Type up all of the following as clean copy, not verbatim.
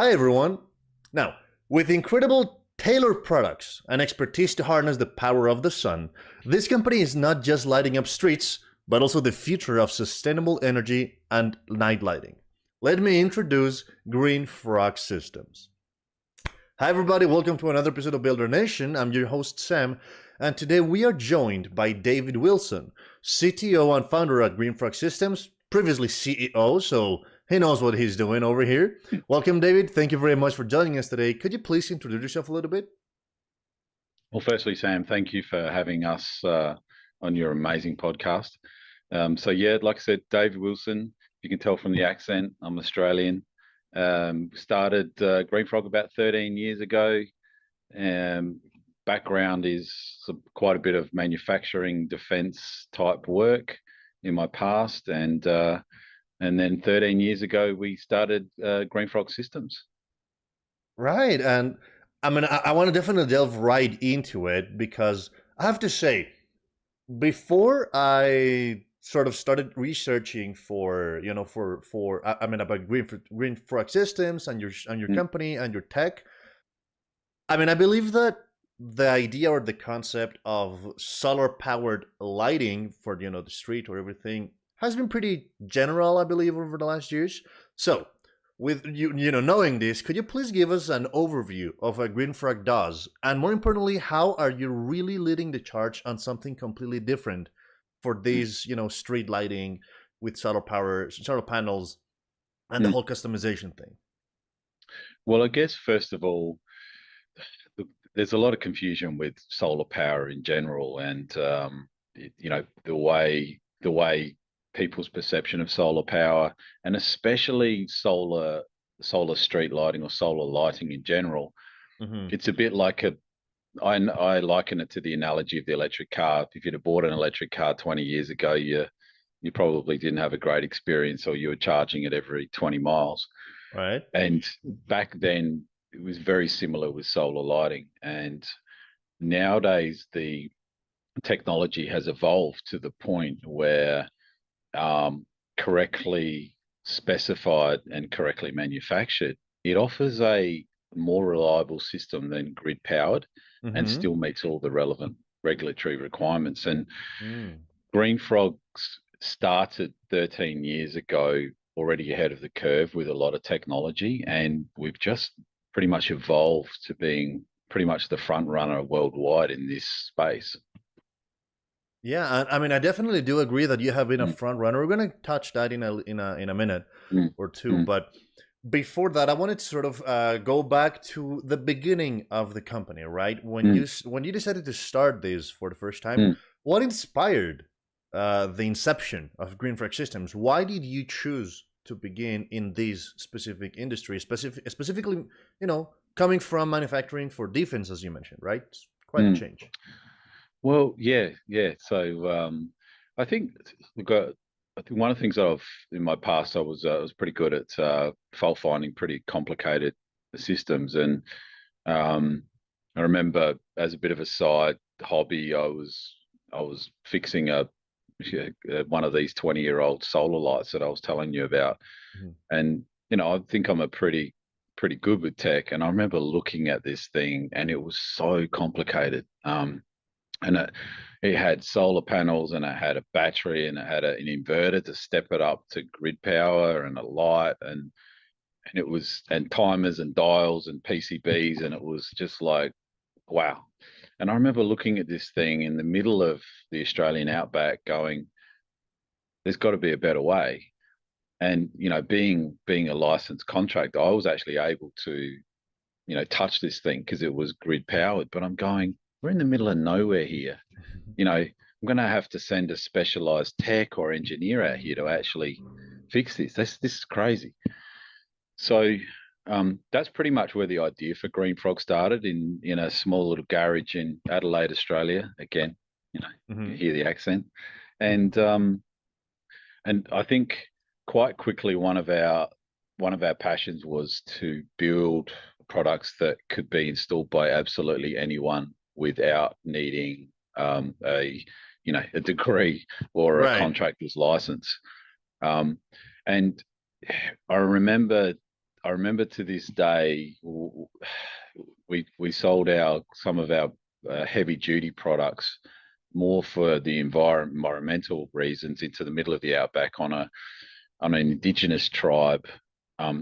Hi, everyone. Now, with incredible tailored products and expertise to harness the power of the sun, this company is not just lighting up streets, but also the future of sustainable energy and night lighting. Let me introduce Green Frog Systems. Hi, everybody. Welcome to another episode of Builder Nation. I'm your host, Sam, and today we are joined by David Wilson, CTO and founder at Green Frog Systems, previously CEO, so he knows what he's doing over here. Welcome, David. Thank you very much for joining us today. Could you please introduce yourself a little bit? Well, firstly, Sam, thank you for having us on your amazing podcast. Like I said, David Wilson, you can tell from the accent, I'm Australian. Started Green Frog about 13 years ago. Background is quite a bit of manufacturing, defense type work in my past, and then 13 years ago we started Green Frog Systems. Right, and I want to definitely delve right into it because I have to say, before I sort of started researching for about Green Frog Systems and your company and your tech, I believe that the idea or the concept of solar powered lighting for the street or everything has been pretty general, I believe, over the last years. So, with knowing this, could you please give us an overview of what Green Frog does, and more importantly, how are you really leading the charge on something completely different for these street lighting with solar power, solar panels, and the whole customization thing? Well, I guess first of all, there's a lot of confusion with solar power in general, and the way people's perception of solar power, and especially solar street lighting or solar lighting in general. It's a bit like I liken it to the analogy of the electric car. If you'd have bought an electric car 20 years ago, you probably didn't have a great experience, or you were charging it every 20 miles. Right. And back then, it was very similar with solar lighting. And nowadays, the technology has evolved to the point where correctly specified and correctly manufactured, it offers a more reliable system than grid powered and still meets all the relevant regulatory requirements. And Green Frogs started 13 years ago, already ahead of the curve with a lot of technology, and we've just pretty much evolved to being pretty much the front runner worldwide in this space. Yeah, I definitely do agree that you have been a front runner. We're going to touch that in a minute or two, but before that, I wanted to sort of go back to the beginning of the company, right? When you decided to start this for the first time, what inspired the inception of Green Frog Systems? Why did you choose to begin in these specific industries, specifically, coming from manufacturing for defense, as you mentioned, right? It's quite a change. Well, yeah. So I think one of the things that in my past, I was pretty good at fault finding pretty complicated systems, and I remember as a bit of a side hobby, I was fixing one of these 20-year-old solar lights that I was telling you about, and I think I'm a pretty good with tech, and I remember looking at this thing, and it was so complicated. And it had solar panels, and it had a battery, and it had an inverter to step it up to grid power, and a light, and timers and dials and PCBs, and it was just like, wow. And I remember looking at this thing in the middle of the Australian outback, going, "There's got to be a better way." And being a licensed contractor, I was actually able to touch this thing because it was grid powered. But I'm going, we're in the middle of nowhere here. I'm going to have to send a specialized tech or engineer out here to actually fix this. This is crazy. So that's pretty much where the idea for Green Frog started, in a small little garage in Adelaide, Australia. Again, you hear the accent, and I think quite quickly one of our passions was to build products that could be installed by absolutely anyone without needing a degree or a contractor's license. And I remember I remember to this day, we sold some of our heavy duty products more for the environmental reasons into the middle of the outback on an indigenous tribe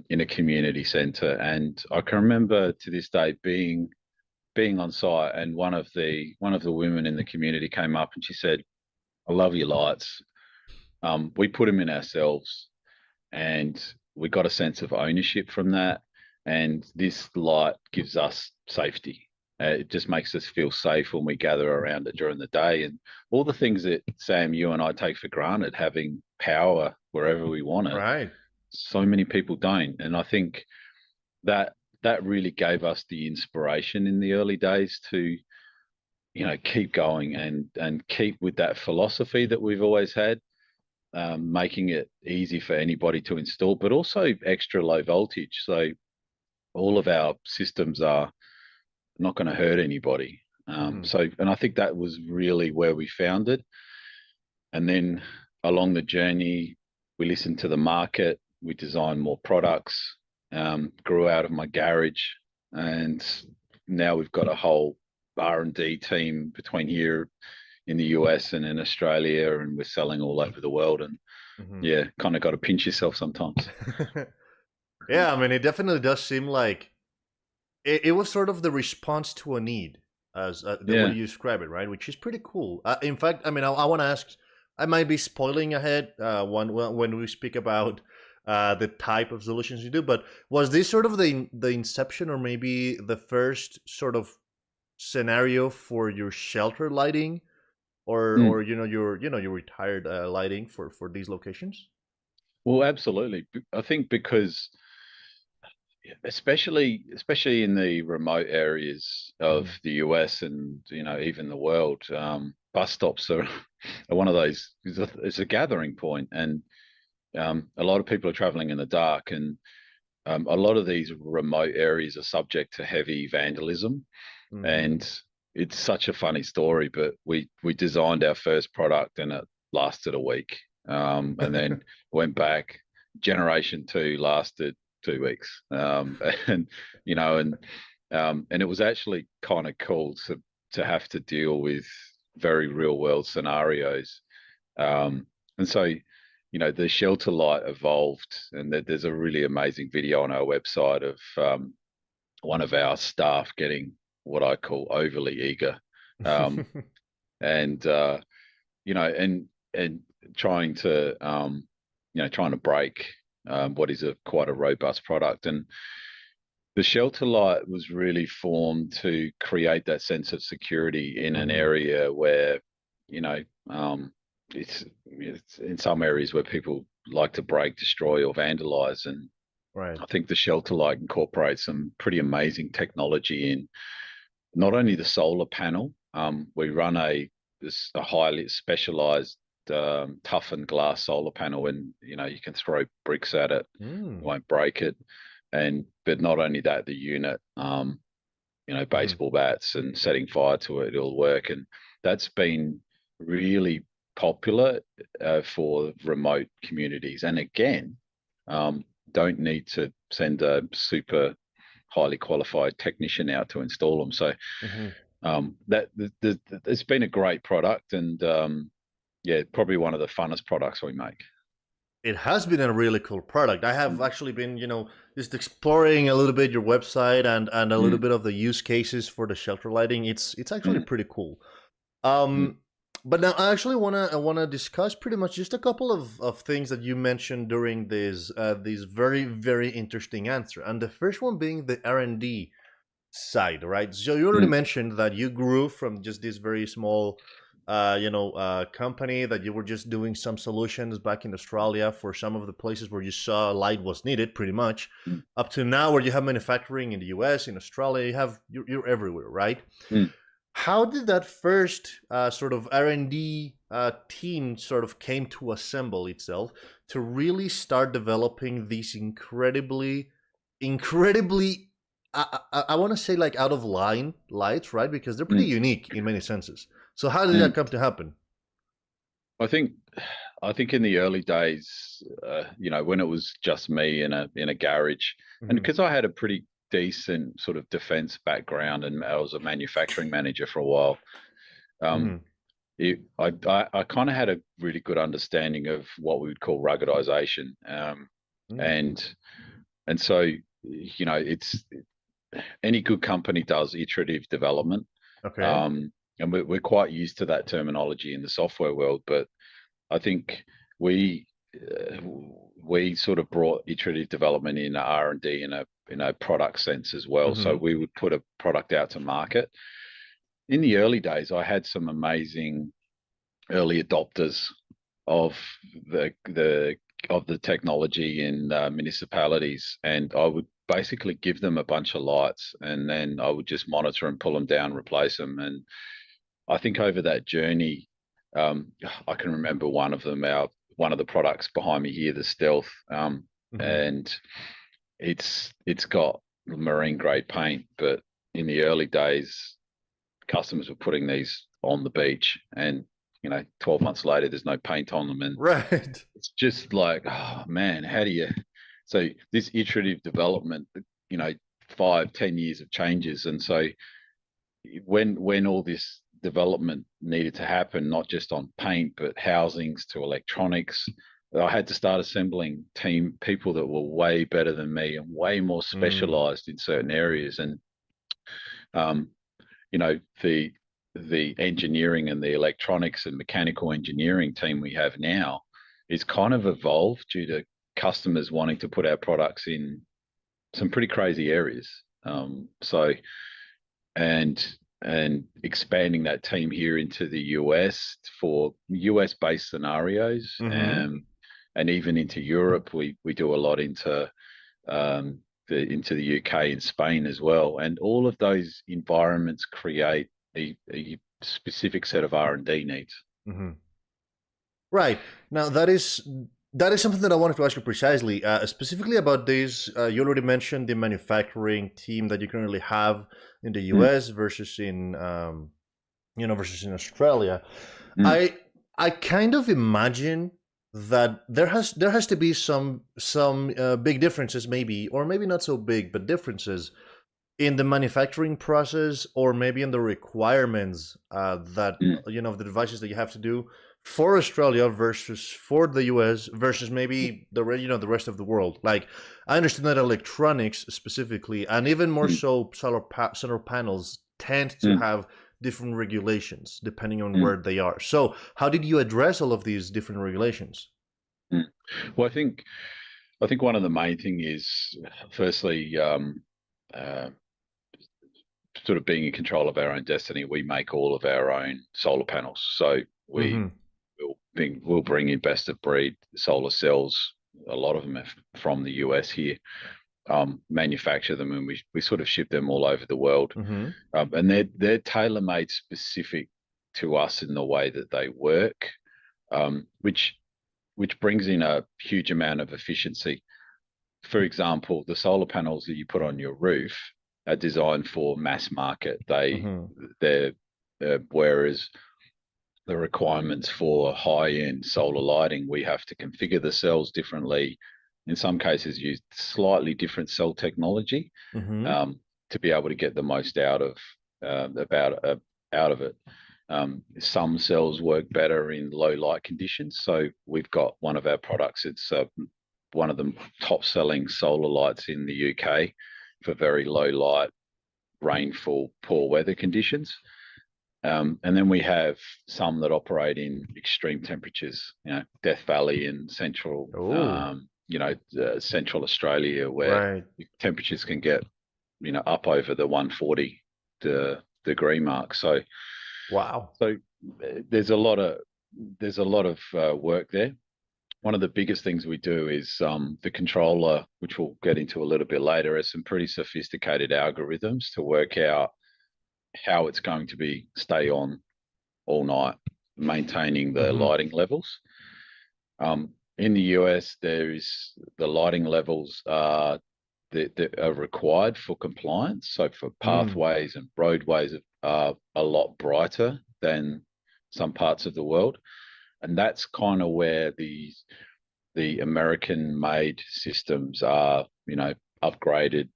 in a community centre. And I can remember to this day being on site, and one of the women in the community came up and she said, "I love your lights. We put them in ourselves, and we got a sense of ownership from that. And this light gives us safety. It just makes us feel safe when we gather around it during the day. And all the things that Sam, you and I take for granted, having power wherever we want it, Right. so many people don't. And I think that that really gave us the inspiration in the early days to, keep going and keep with that philosophy that we've always had, making it easy for anybody to install, but also extra low voltage. So all of our systems are not going to hurt anybody. And I think that was really where we found it. And then along the journey, we listened to the market, we designed more products, grew out of my garage, and now we've got a whole R&D team between here in the US and in Australia, and we're selling all over the world. And yeah, kind of got to pinch yourself sometimes. Yeah, I mean, it definitely does seem like it was sort of the response to a need, as the way Yeah. you describe it, right? Which is pretty cool. In fact, I mean, I want to ask. I might be spoiling ahead when we speak about the type of solutions you do, but was this sort of the inception, or maybe the first sort of scenario for your shelter lighting, or Mm. your retired lighting for these locations? Well, absolutely. I think because especially in the remote areas of Mhm. the US and even the world, bus stops are, are one of those. It's a gathering point, and a lot of people are traveling in the dark, and a lot of these remote areas are subject to heavy vandalism. Mhm. And it's such a funny story, but we designed our first product and it lasted a week, and then went back. Generation two lasted 2 weeks, and and it was actually kind of cool to have to deal with very real world scenarios. And so, the shelter light evolved, and there's a really amazing video on our website of one of our staff getting what I call overly eager, um, and and trying to trying to break what is a quite a robust product. And the shelter light was really formed to create that sense of security in an Mhm. area where you know it's in some areas where people like to break, destroy, or vandalize. And Right. I think the shelter light incorporates some pretty amazing technology in not only the solar panel. We run a highly specialized toughened glass solar panel, and you can throw bricks at it, Mm. won't break it. And but not only that, the unit, Mhm. baseball bats and setting fire to it, it'll work. And that's been really popular for remote communities. And again, um, don't need to send a super highly qualified technician out to install them. So Mhm. that it's been a great product, and yeah, probably one of the funnest products we make. It has been a really cool product. I have actually been, just exploring a little bit your website and a little Mm, bit of the use cases for the shelter lighting. It's actually mm, pretty cool. mm, But now I wanna discuss pretty much just a couple of things that you mentioned during this very very interesting answer. And the first one being the R&D side, right? So you already mm, mentioned that you grew from just this very small, company, that you were just doing some solutions back in Australia for some of the places where you saw light was needed, pretty much, mm, up to now where you have manufacturing in the US, in Australia. You're everywhere, right? mm. How did that first sort of R&D team sort of came to assemble itself to really start developing these incredibly, I want to say, like, out of line lights, right? Because they're pretty Mm, unique in many senses. So how did that mm. come to happen? I think. I think in the early days, when it was just me in a garage, and Hmm. because I had a pretty decent sort of defense background, and I was a manufacturing manager for a while, um, Hmm. I kind of had a really good understanding of what we would call ruggedization, Mm. and so it's any good company does iterative development, Okay. um, and we're quite used to that terminology in the software world, but I think we uh, we sort of brought iterative development in R&D in a product sense as well. So Hmm. we would put a product out to market. In the early days, I had some amazing early adopters of the of the technology in municipalities, and I would basically give them a bunch of lights, and then I would just monitor and pull them down, replace them. And I think over that journey, I can remember one of the products behind me here, the Stealth, Hmm. and it's got marine grade paint, but in the early days, customers were putting these on the beach, and 12 months later, there's no paint on them, and Right. it's just like, oh man, how do you? So this iterative development, you know, 5, 10 years of changes, and so when all this development needed to happen, not just on paint but housings to electronics, I had to start assembling team people that were way better than me and way more Mm. specialized in certain areas. And um, you know, the engineering and the electronics and mechanical engineering team we have now is kind of evolved due to customers wanting to put our products in some pretty crazy areas. So and expanding that team here into the US for US based scenarios, Hmm. and even into Europe. We do a lot into the UK and Spain as well, and all of those environments create a specific set of R&D needs. Hmm. Right. Now that is something that I wanted to ask you precisely, specifically about this. You already mentioned the manufacturing team that you currently have in the Mm, U.S. versus in versus in Australia. mm, I kind of imagine that there has to be some big differences, maybe, or maybe not so big, but differences in the manufacturing process, or maybe in the requirements that mm, the devices that you have to do for Australia versus for the US versus maybe the rest of the world. Like, I understand that electronics specifically, and even more mm, so solar panels, tend to mm, have different regulations depending on mm, where they are. So how did you address all of these different regulations? mm. Well, I think one of the main thing is, firstly, uh, sort of being in control of our own destiny. We make all of our own solar panels, so Mm-hmm. we'll bring in best of breed solar cells. A lot of them are from the US here. Manufacture them, and we sort of ship them all over the world. Mm-hmm. And they're tailor made specific to us in the way that they work, which brings in a huge amount of efficiency. For example, the solar panels that you put on your roof are designed for mass market. Mm-hmm. They're whereas the requirements for high-end solar lighting, we have to configure the cells differently. In some cases, use slightly different cell technology, Mm-hmm. um, to be able to get the most out of it. Some cells work better in low light conditions. So we've got one of our products. It's one of the top selling solar lights in the UK for very low light, rainfall, poor weather conditions. And then we have some that operate in extreme temperatures, Death Valley and Oh, central Australia, where right. temperatures can get, up over the 140 degree mark. Wow. There's a lot of work there. One of the biggest things we do is the controller, which we'll get into a little bit later, has some pretty sophisticated algorithms to work out how it's going to be stay on all night, maintaining the Mm-hmm. lighting levels. In the US, there is the lighting levels that are required for compliance. So for Mm. pathways and roadways are a lot brighter than some parts of the world. And that's kind of where the American made systems are, upgraded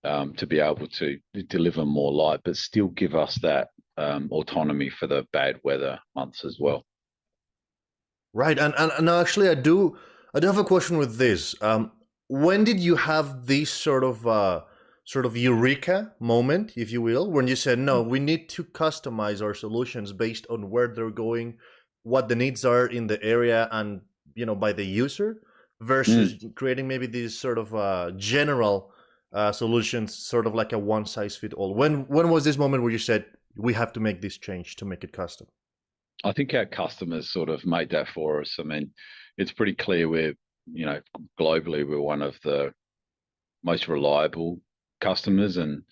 to be able to deliver more light, but still give us that autonomy for the bad weather months as well. Right, and actually, I do have a question with this. When did you have this sort of eureka moment, if you will, when you said, no, we need to customize our solutions based on where they're going, what the needs are in the area, and by the user, Mm. versus creating maybe these sort of general solutions, sort of like a one size fit all. When was this moment where you said we have to make this change to make it custom? I think our customers sort of made that for us. I mean, it's pretty clear globally, we're one of the most reliable customers, and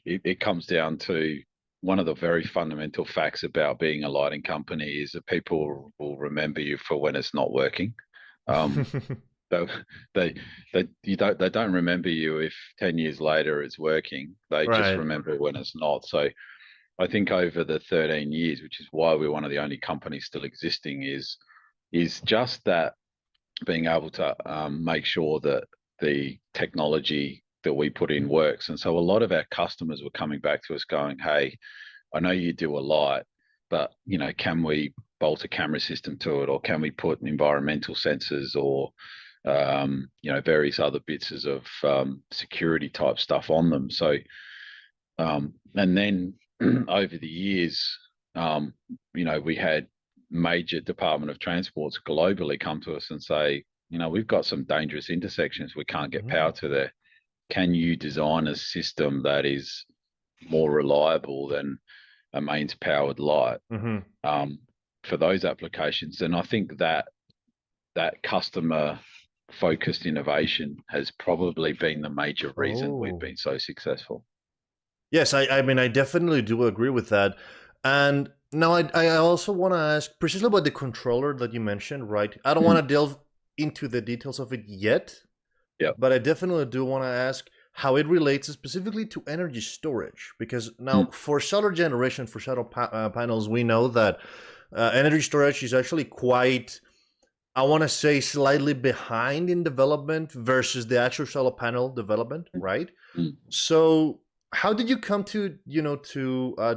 it comes down to one of the very fundamental facts about being a lighting company is that people will remember you for when it's not working. Um, so they don't remember you if 10 years later it's working. They just Right. remember when it's not. So I think over the 13 years, which is why we're one of the only companies still existing, is just that being able to make sure that the technology that we put in works. And so a lot of our customers were coming back to us going, hey, I know you do a lot, but can we bolt a camera system to it, or can we put environmental sensors, or various other bits of security type stuff on them. So and then over the years, we had major Department of Transports globally come to us and say, we've got some dangerous intersections. We can't get power to there. Can you design a system that is more reliable than a mains powered light for those applications? And I think that customer focused innovation has probably been the major reason we've Oh. been so successful. Yes, I mean, I definitely do agree with that. And now I also want to ask precisely about the controller that you mentioned, right? I don't want to delve into the details of it yet, Yep. but I definitely do want to ask how it relates specifically to energy storage. Because now, for solar generation, for solar panels, we know that energy storage is actually quite, I want to say, slightly behind in development versus the actual solar panel development, right? Mm. So how did you come to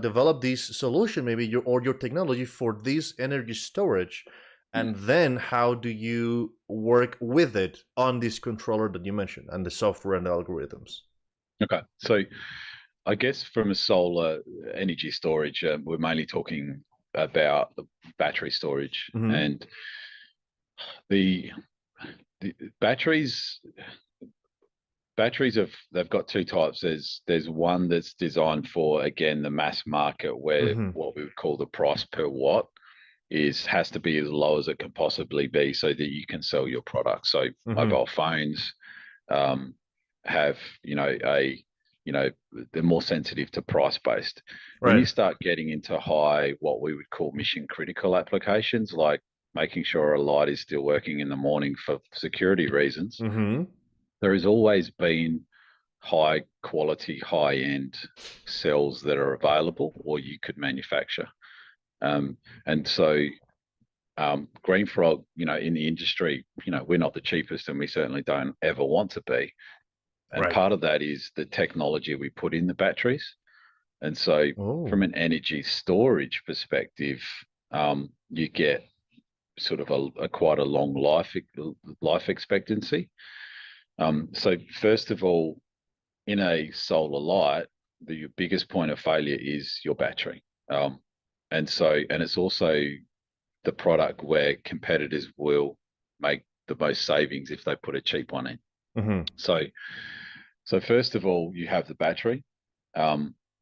develop this solution, maybe your technology for this energy storage, Mm. and then how do you work with it on this controller that you mentioned and the software and the algorithms? Okay. So I guess from a solar energy storage, we're mainly talking about the battery storage, Hmm. and the the batteries. Batteries they've got two types. There's one that's designed for, again, the mass market, where Hmm. what we would call the price per watt has to be as low as it can possibly be so that you can sell your product. So Hmm. mobile phones um, have they're more sensitive to price based. When you Right. start getting into high, what we would call mission critical applications, like making sure a light is still working in the morning for security reasons, Hmm. there has always been high quality, high end cells that are available or you could manufacture. And so Green Frog, in the industry, we're not the cheapest, and we certainly don't ever want to be. And Right. part of that is the technology we put in the batteries. And so from Oh. an energy storage perspective, you get sort of a quite a long life expectancy. So first of all, in a solar light, the biggest point of failure is your battery. And it's also the product where competitors will make the most savings if they put a cheap one in. Hmm. So first of all, you have the battery.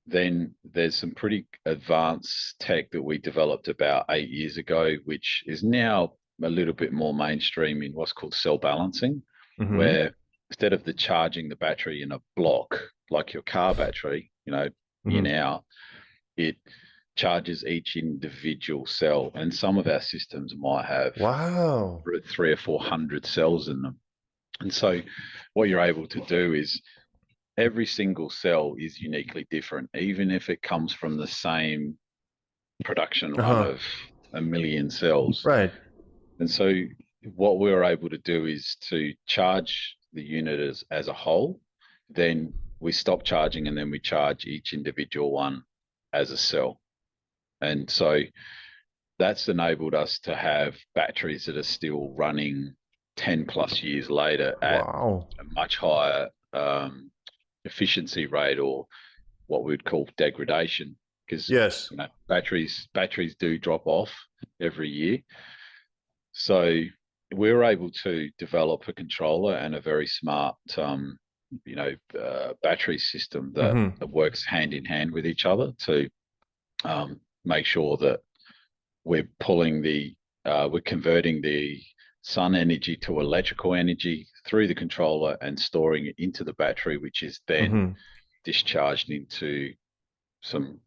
Then there's some pretty advanced tech that we developed about 8 years ago, which is now a little bit more mainstream in what's called cell balancing, Hmm. where instead of the charging the battery in a block like your car battery, in Hmm. out, it charges each individual cell. And some of our systems might have Wow. three or 400 cells in them. And so what you're able to do is every single cell is uniquely different, even if it comes from the same production run Uh-huh. of a million cells. Right. And so what we were able to do is to charge the unit as a whole, then we stop charging and then we charge each individual one as a cell. And so that's enabled us to have batteries that are still running 10 plus years later at Wow. a much higher efficiency rate, or what we'd call degradation, because Yes. batteries do drop off every year. So we were able to develop a controller and a very smart battery system that works hand in hand with each other to make sure that we're converting the sun energy to electrical energy through the controller and storing it into the battery, which is then discharged into some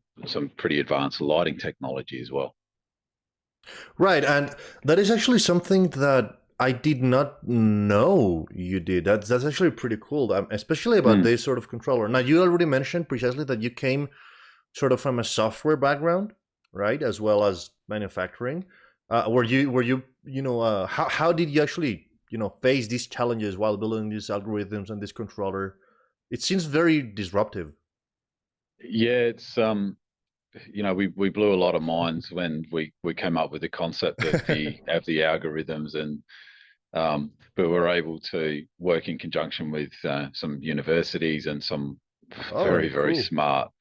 pretty advanced lighting technology as well. Right, and that is actually something that I did not know you did. That's actually pretty cool, especially about this sort of controller. Now, you already mentioned precisely that you came sort of from a software background, right, as well as manufacturing. Were you how did you actually face these challenges while building these algorithms and this controller? It seems very disruptive. Yeah, it's we blew a lot of minds when we came up with the concept of the algorithms, and but we're able to work in conjunction with some universities and some very Cool. smart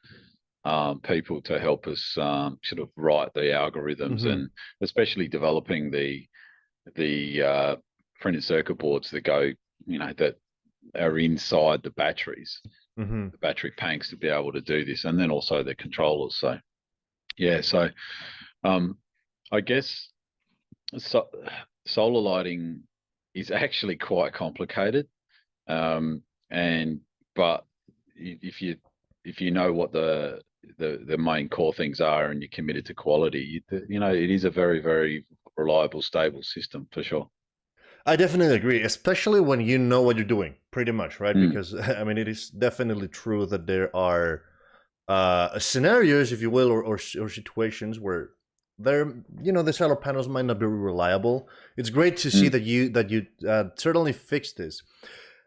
people to help us sort of write the algorithms, and especially developing the printed circuit boards that go that are inside the batteries, the battery banks, to be able to do this, and then also the controllers. So yeah, so I guess solar lighting is actually quite complicated, but if you know what the main core things are and you're committed to quality, it is a very, very reliable, stable system for sure. I definitely agree, especially when you know what you're doing, pretty much, right? Because I mean, it is definitely true that there are scenarios, if you will, or situations where the solar panels might not be reliable. It's great to see that you certainly fixed this.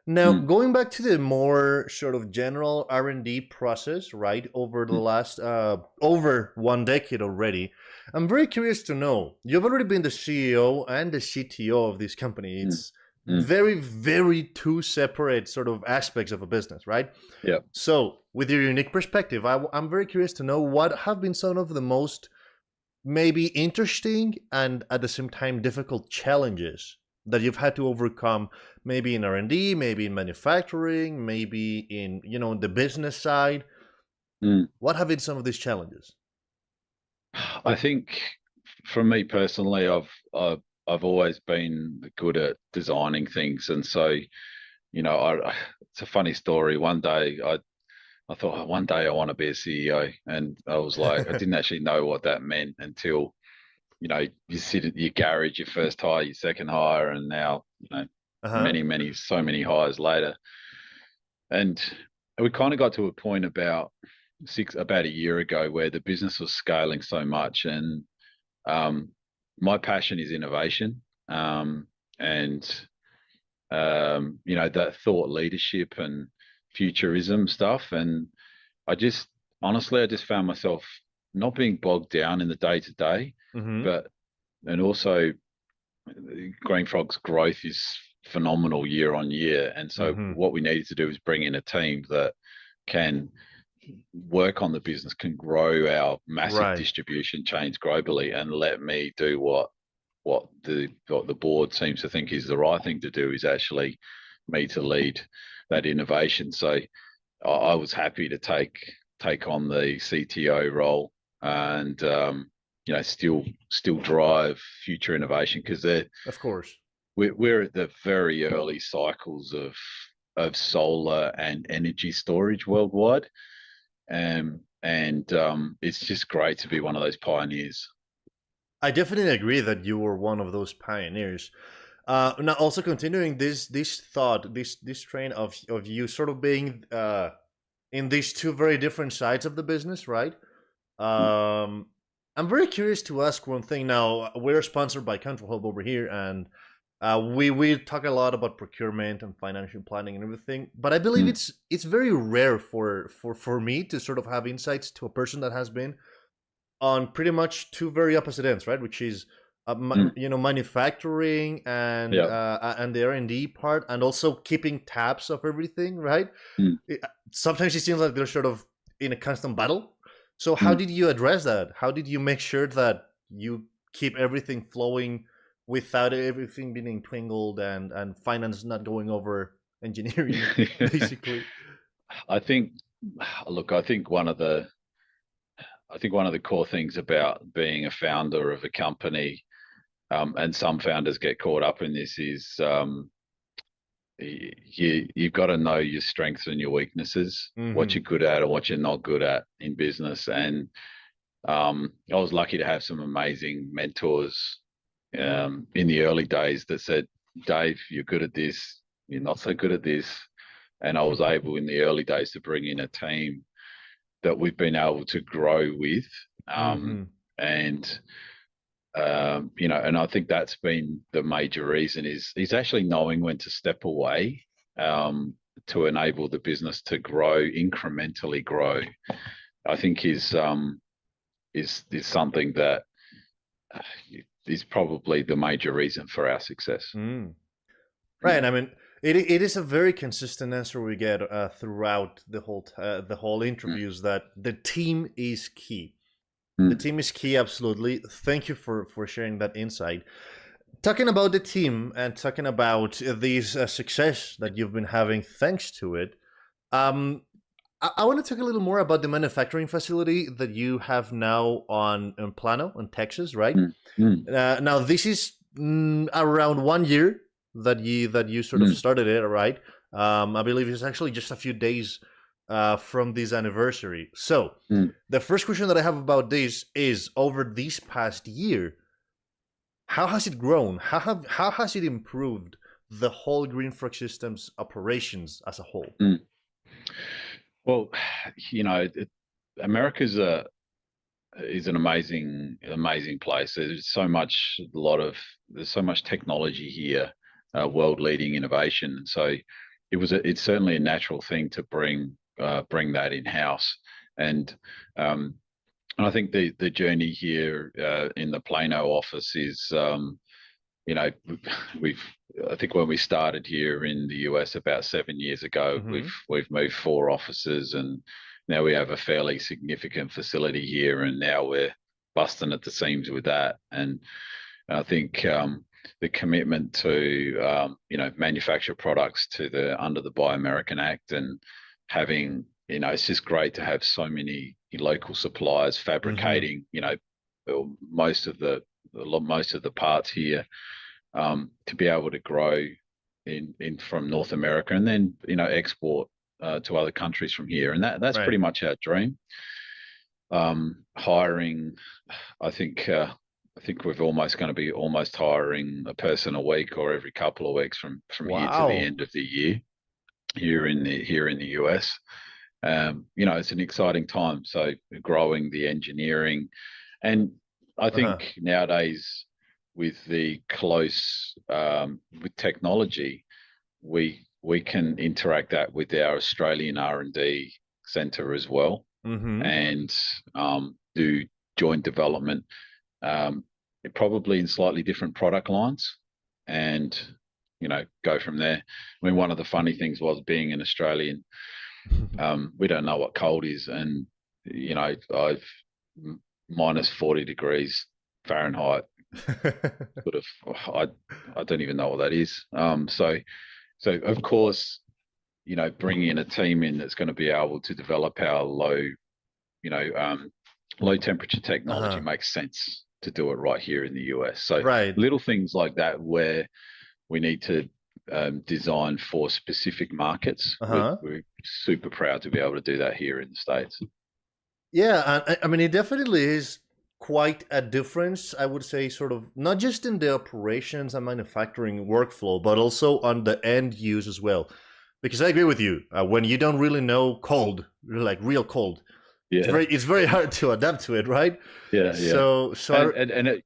Now, going back to the more sort of general R&D process, right, over the last over 1 decade already, I'm very curious to know, you've already been the CEO and the CTO of this company. It's very, very two separate sort of aspects of a business, right? Yeah. So, with your unique perspective, I'm very curious to know what have been some of the most maybe interesting and at the same time difficult challenges that you've had to overcome, maybe in R&D, maybe in manufacturing, maybe in the business side. What have been some of these challenges? I think for me personally, I've always been good at designing things, and so it's a funny story. One day I thought, one day I want to be a CEO, and I was like, I didn't actually know what that meant until you sit at your garage, your first hire, your second hire, and now so many hires later. And we kind of got to a point about a year ago where the business was scaling so much, and my passion is innovation, and that thought leadership and futurism stuff. And I just found myself not being bogged down in the day to day, and also Green Frog's growth is phenomenal year on year. And so what we needed to do is bring in a team that can work on the business, can grow our massive distribution chains globally, and let me do what the board seems to think is the right thing to do, is actually me to lead that innovation. So I was happy to take on the CTO role, and still drive future innovation, because of course we're at the very early cycles of solar and energy storage worldwide, and it's just great to be one of those pioneers. I definitely agree that you were one of those pioneers. Now, also continuing this thought, this train of you sort of being in these two very different sides of the business, right? I'm very curious to ask one thing. Now, we're sponsored by Control Hub over here, and we talk a lot about procurement and financial planning and everything. But I believe Mm, it's very rare for me to sort of have insights to a person that has been on pretty much two very opposite ends, right? Which is mm, manufacturing yeah. and the R&D part, and also keeping tabs of everything, right? Mm, Sometimes it seems like they're sort of in a constant battle. So how mm. did you address that? How did you make sure that you keep everything flowing without everything being entangled and finance not going over engineering, basically? I think, look, I think one of the core things about being a founder of a company, and some founders get caught up in this, is you've got to know your strengths and your weaknesses, what Hmm. you're good at and what you're not good at in business. And I was lucky to have some amazing mentors in the early days that said, Dave, you're good at this, you're not so good at this. And I was able in the early days to bring in a team that we've been able to grow with. Um, Hmm. and and I think that's been the major reason is actually knowing when to step away, um, to enable the business to grow, incrementally grow. I think is something that uh, is probably the major reason for our success. Mm. Right. Mm, I mean, it is a very consistent answer we get throughout the whole mm, interviews that the team is key. The mm, team is key, absolutely. Thank you for sharing that insight. Talking about the team and talking about these success that you've been having thanks to it, um, I want to talk a little more about the manufacturing facility that you have now on Plano, in Texas, right? mm, mm, Now this is around 1 year that you sort of mm, started it, right? I believe it's actually just a few days from this anniversary. So mm. the first question that I have about this is: over this past year, how has it grown? How has it improved the whole Green Frog Systems operations as a whole? Mm. Well, America's a is an amazing place. There's so much technology here, world leading innovation. And so it's certainly a natural thing to bring that in house. And um, and I think the journey here in the Plano office is, you know, we've I think when we started here in the US about 7 years ago, Mm-hmm. we've moved 4 offices, and now we have a fairly significant facility here, and now we're busting at the seams with that. And I think the commitment to manufacture products to the under the Buy American Act, and having, it's just great to have so many local suppliers Mm-hmm. fabricating most of the parts here, to be able to grow in from North America, and then export to other countries from here. And that's Right. pretty much our dream. Hiring, I think we've almost going to be almost hiring a person a week or every couple of weeks from here to the Wow. end of the year here in the US. It's an exciting time. So growing the engineering, and I Uh-huh. think nowadays with the close with technology, we can interact that with our Australian R&D centre as well, Mm-hmm. and do joint development, um, probably in slightly different product lines, and go from there. I mean, one of the funny things was, being an Australian, we don't know what cold is, and I've minus 40 degrees Fahrenheit. Sort of, I don't even know what that is. So of course, bringing a team in that's going to be able to develop our you know, um, low temperature technology Uh-huh. makes sense to do it right here in the US. So Right. little things like that, where we need to design for specific markets. Uh-huh. We're super proud to be able to do that here in the States. Yeah, and I mean, it definitely is quite a difference, I would say, sort of not just in the operations and manufacturing workflow, but also on the end use as well. Because I agree with you, when you don't really know cold, like real cold, Yeah, it's very hard to adapt to it, right? yeah, yeah. So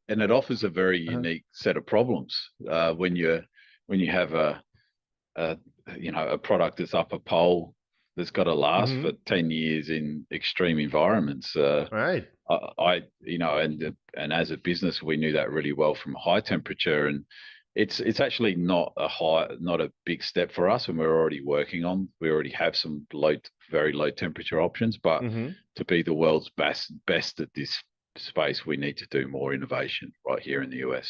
And it offers a very uh unique set of problems when you have a a product that's up a pole that's got to last for hmm 10 years in extreme environments. right. And as a business, we knew that really well from high temperature, and it's actually not a big step for us, and we already have some very low temperature options, but hmm to be the world's best at this space, we need to do more innovation right here in the US.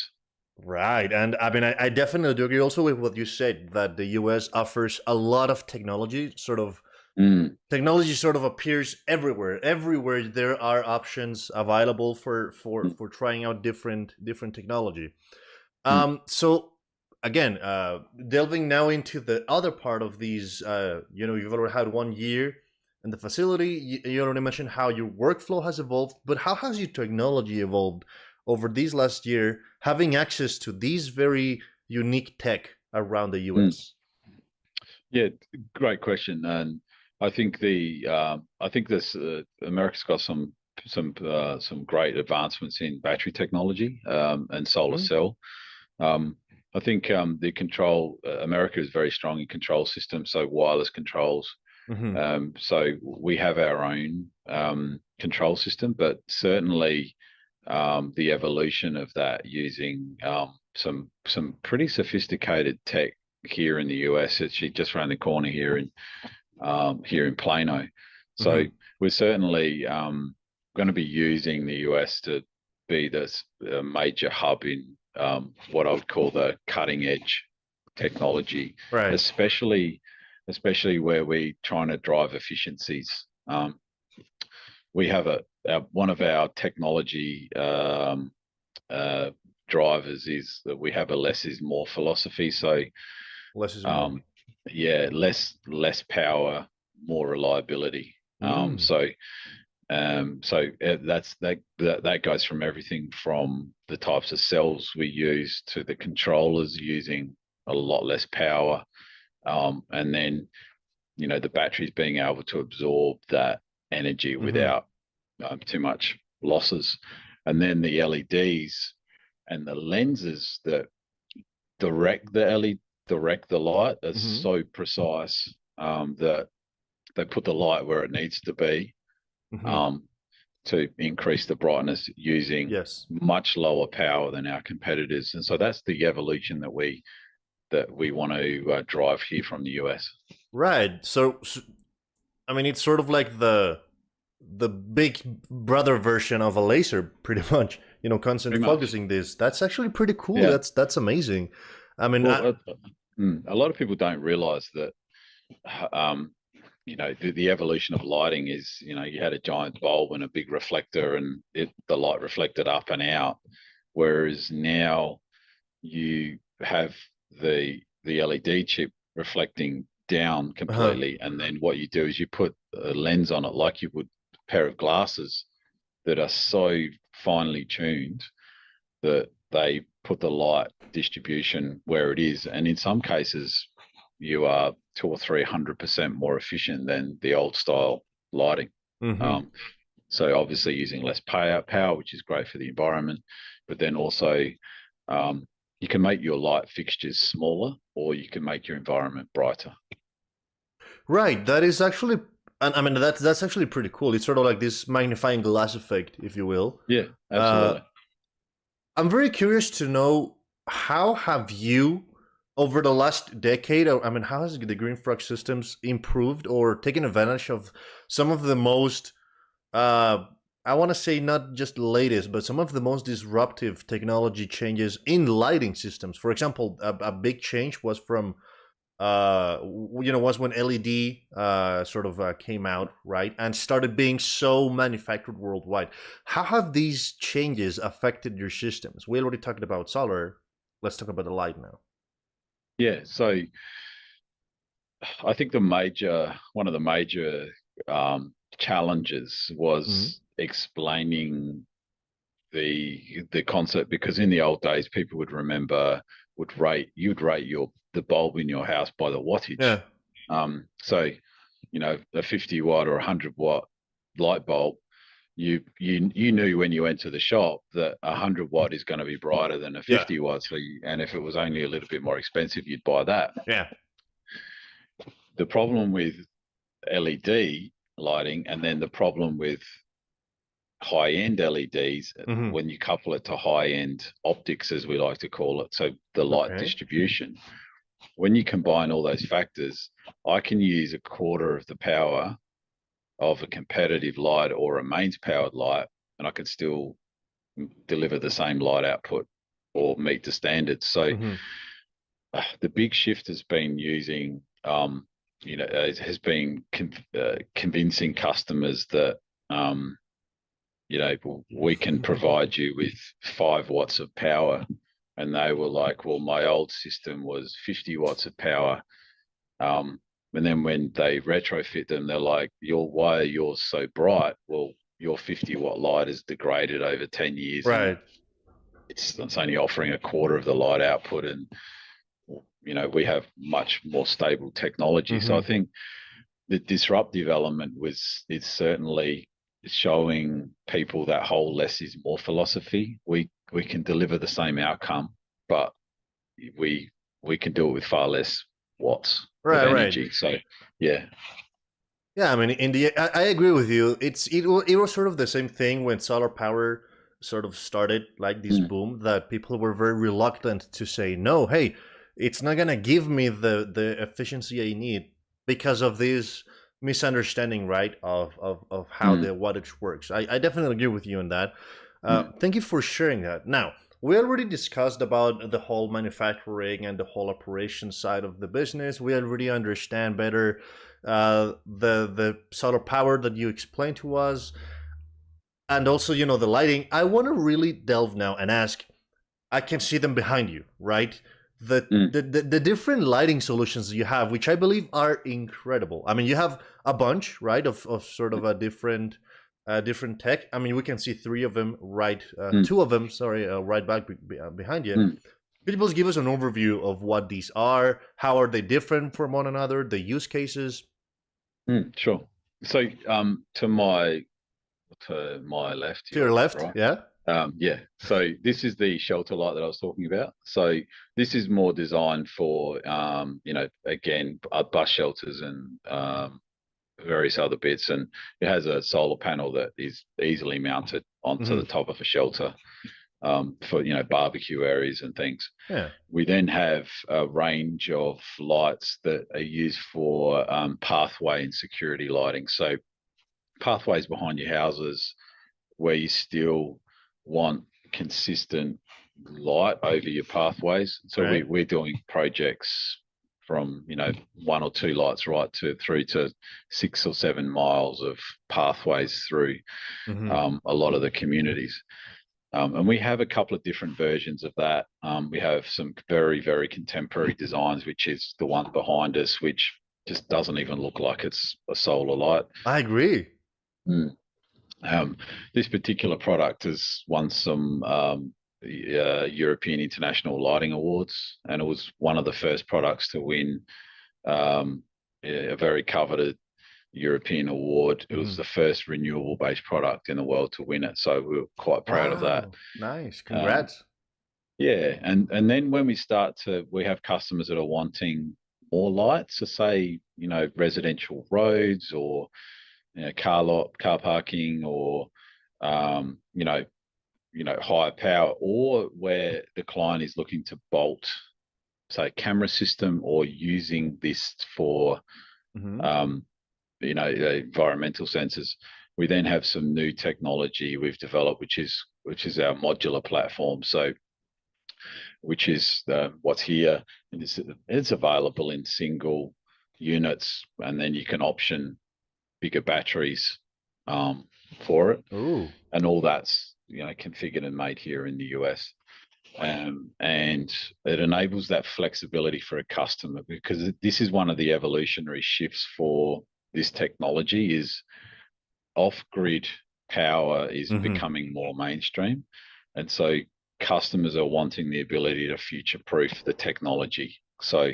Right. And I mean, I definitely do agree also with what you said that the US offers a lot of technology, Mm, technology sort of appears everywhere. Everywhere there are options available mm, for trying out different technology. mm, So again, delving now into the other part of these, you've already had 1 year in the facility. You already mentioned how your workflow has evolved, but how has your technology evolved over these last year, having access to these very unique tech around the mm. US? Yeah, great question. And I think this America's got some great advancements in battery technology and solar Mm-hmm. cell. I think the control America is very strong in control systems, so wireless controls. Mm-hmm. So we have our own control system, but certainly the evolution of that using some pretty sophisticated tech here in the US. It's just around the corner here in Plano. So Mm-hmm. we're certainly going to be using the US to be this major hub in what I would call the cutting edge technology, Right. especially especially where we're trying to drive efficiencies. We have one of our technology uh, drivers is that we have a less is more philosophy. So Less is more. um, yeah, less power, more reliability. Mm. That goes from everything from the types of cells we use to the controllers using a lot less power, and then the batteries being able to absorb that energy Mm-hmm. without too much losses, and then the LEDs and the lenses that direct the light are Mm-hmm. so precise that they put the light where it needs to be Mm-hmm. um, to increase the brightness using Yes. much lower power than our competitors. And so that's the evolution that we want to drive here from the US. Right. So I mean, it's sort of like the big brother version of a laser, pretty much. Constant Pretty much, focusing. This that's actually pretty cool. yeah. That's amazing. I mean, Well, a lot of people don't realize that um, the evolution of lighting is, you had a giant bulb and a big reflector, and the light reflected up and out, whereas now you have the LED chip reflecting down uh-huh. completely, and then what you do is you put a lens on it like you would a pair of glasses that are so finely tuned that they put the light distribution where it is, and in some cases you are 200 or 300% more efficient than the old style lighting. Mm-hmm. Um, so obviously using less power, which is great for the environment, but then also um, you can make your light fixtures smaller, or you can make your environment brighter. Right. That is actually, and I mean that's actually pretty cool. It's sort of like this magnifying glass effect, if you will. Yeah, Uh, absolutely. I'm very curious to know how have you, over the last decade, I mean, how has the Green Frog systems improved or taken advantage of some of the most, uh, I want to say not just latest, but some of the most disruptive technology changes in lighting systems. For example, a big change was from was when LED sort of came out, right, and started being so manufactured worldwide. How have these changes affected your systems? We already talked about solar. Let's talk about the light now. Yeah, so I think one of the major challenges Mm-hmm. was explaining the concept, because in the old days people you'd rate the bulb in your house by the wattage. Yeah. So a 50 watt or 100 watt light bulb, you knew when you went to the shop that 100 watt is going to be brighter than a Yeah. 50 watt. So, and if it was only a little bit more expensive, you'd buy that. Yeah. The problem with LED lighting, and then the problem with high-end LEDs, Hmm. when you couple it to high-end optics, as we like to call it, so the light Okay. distribution, when you combine all those factors, I can use a quarter of the power of a competitive light or a mains powered light, and I can still deliver the same light output or meet the standards. So Hmm. the big shift has been using, has been convincing customers that, we can provide you with 5 watts of power. And they were like, well, my old system was 50 watts of power. And then when they retrofit them, they're like, why are yours so bright? Well, your 50 watt light is degraded over 10 years and Right. it's only offering a quarter of the light output. And, we have much more stable technology. So I Hmm. think the disruptive element is certainly showing people that whole less is more philosophy. We can deliver the same outcome, but we can do it with far less watts of Right. Right. energy. So yeah. Yeah, I mean, I agree with you. It was sort of the same thing when solar power sort of started, like this Mm, boom, that people were very reluctant to say no. Hey, it's not gonna give me the efficiency I need because of this misunderstanding, right? Of how mm, the wattage works. I definitely agree with you on that. mm, Thank you for sharing that. Now, we already discussed about the whole manufacturing and the whole operation side of the business. We already understand better the solar power that you explained to us, and also the lighting. I want to really delve now and ask. I can see them behind you, right? The, mm, the different lighting solutions you have, which I believe are incredible. I mean, you have a bunch, right, of sort of a different tech. I mean, we can see three of them, right, mm, two of them, sorry, right back behind you. mm, Could you please give us an overview of what these are? How are they different from one another? The use cases. sure. So to my left, To your your left, right. yeah. Yeah. So this is the shelter light that I was talking about. So this is more designed for, again, bus shelters and various other bits. And it has a solar panel that is easily mounted onto the Hmm. top of a shelter, for, barbecue areas and things. Yeah. We then have a range of lights that are used for pathway and security lighting. So pathways behind your houses where you still want consistent light over your pathways. So Right. we're doing projects from, 1 or 2 lights right through to 6 or 7 miles of pathways through Hmm. a lot of the communities. And we have a couple of different versions of that. We have some very, very contemporary designs, which is the one behind us, which just doesn't even look like it's a solar light. I agree. Mm. This particular product has won some European International Lighting Awards, and it was one of the first products to win a very coveted European award. It was Hmm. the first renewable-based product in the world to win it, so we were quite proud of that. Wow. Nice. Um, Congrats. yeah, and then when we have customers that are wanting more lights, so say residential roads or car parking, or um, you know, higher power, or where the client is looking to bolt, say, camera system, or using this for, Hmm. um, environmental sensors. We then have some new technology we've developed, which is our modular platform. So, which is what's here, and it's available in single units, and then you can option bigger batteries for it, Ooh. and all that's configured and made here in the US. And it enables that flexibility for a customer, because this is one of the evolutionary shifts for this technology. Is off-grid power is Hmm. becoming more mainstream, and so customers are wanting the ability to future-proof the technology. So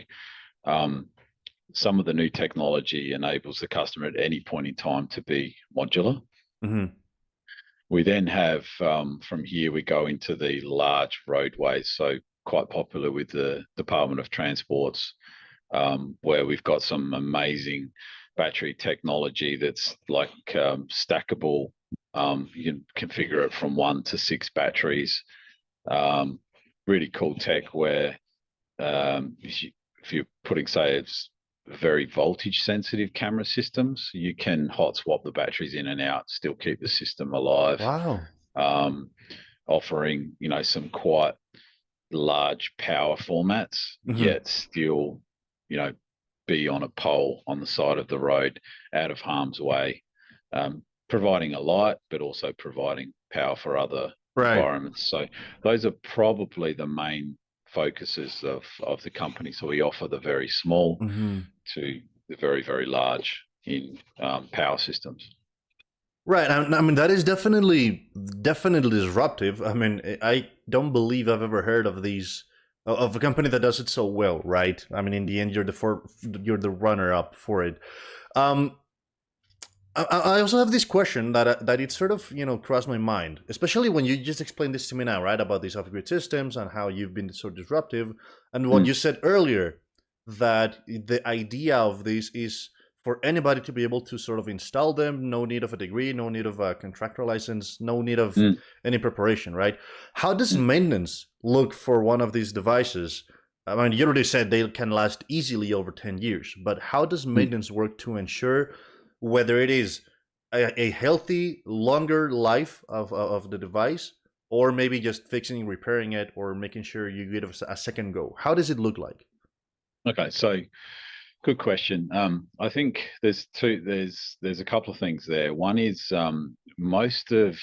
some of the new technology enables the customer at any point in time to be modular. Hmm. We then have from here we go into the large roadways, so quite popular with the Department of Transports, where we've got some amazing battery technology that's like stackable. You can configure it from 1 to 6 batteries. Um, really cool tech where if you're putting, say, it's very voltage sensitive camera systems, you can hot swap the batteries in and out, still keep the system alive, Wow. um, offering, some quite large power formats, Hmm. yet still, you know, be on a pole on the side of the road out of harm's way, providing a light, but also providing power for other Right. environments. So those are probably the main focuses of the company. So we offer the very small Hmm. to the very, very large in power systems. Right. I mean, that is definitely disruptive. I mean, I don't believe I've ever heard of these of a company that does it so well. Right. I mean, in the end, you're the runner up for it. Um, I also have this question that it sort of crossed my mind, especially when you just explained this to me now, right, about these off-grid systems and how you've been so disruptive, and what Mm, you said earlier, that the idea of this is for anybody to be able to sort of install them, no need of a degree, no need of a contractor license, no need of mm, any preparation, right? How does mm, maintenance look for one of these devices? I mean, you already said they can last easily over 10 years, but how does mm. maintenance work to ensure whether it is a healthy, longer life of the device, or maybe just fixing, repairing it, or making sure you give it a second go? How does it look like? Okay, so good question. I think there's a couple of things there. One is most of